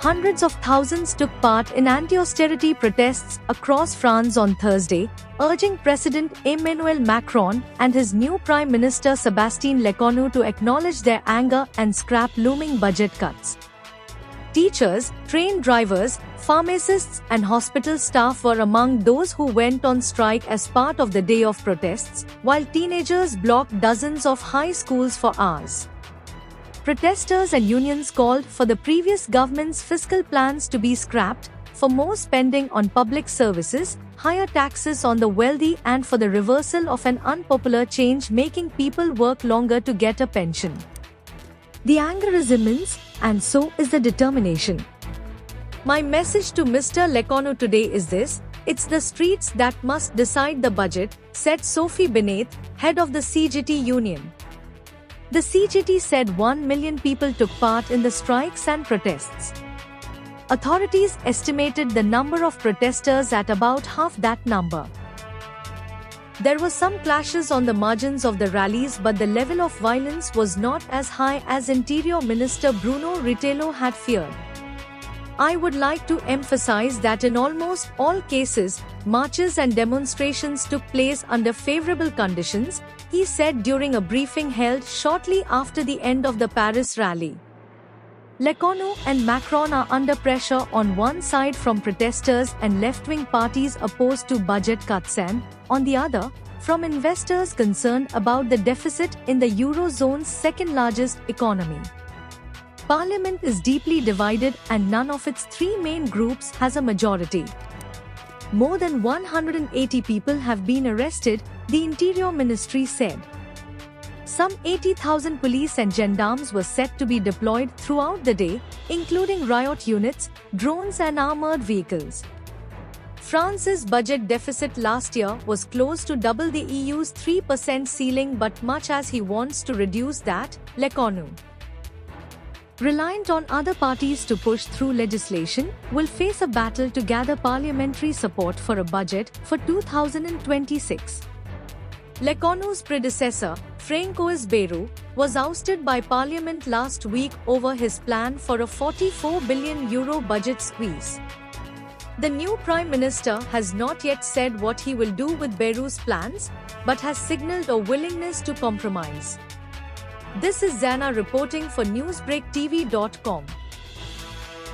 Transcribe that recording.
Hundreds of thousands took part in anti-austerity protests across France on Thursday, urging President Emmanuel Macron and his new Prime Minister Sébastien Lecornu to acknowledge their anger and scrap looming budget cuts. Teachers, train drivers, pharmacists and hospital staff were among those who went on strike as part of the day of protests, while teenagers blocked dozens of high schools for hours. Protesters and unions called for the previous government's fiscal plans to be scrapped, for more spending on public services, higher taxes on the wealthy and for the reversal of an unpopular change making people work longer to get a pension. The anger is immense, and so is the determination. My message to Mr. Lecornu today is this: it's the streets that must decide the budget, said Sophie Beneath, head of the CGT union. The CGT said 1 million people took part in the strikes and protests. Authorities estimated the number of protesters at about half that number. There were some clashes on the margins of the rallies, but the level of violence was not as high as Interior Minister Bruno Retailleau had feared. I would like to emphasize that in almost all cases, marches and demonstrations took place under favorable conditions, he said during a briefing held shortly after the end of the Paris rally. Lecornu and Macron are under pressure on one side from protesters and left-wing parties opposed to budget cuts and, on the other, from investors concerned about the deficit in the Eurozone's second-largest economy. Parliament is deeply divided and none of its three main groups has a majority. More than 180 people have been arrested, the Interior Ministry said. Some 80,000 police and gendarmes were set to be deployed throughout the day, including riot units, drones and armored vehicles. France's budget deficit last year was close to double the EU's 3% ceiling, but much as he wants to reduce that, Lecornu, reliant on other parties to push through legislation, will face a battle to gather parliamentary support for a budget for 2026. Lecornu's predecessor, François Bayrou, was ousted by Parliament last week over his plan for a €44 billion budget squeeze. The new Prime Minister has not yet said what he will do with Bayrou's plans, but has signalled a willingness to compromise. This is Zana reporting for NewsBreakTV.com.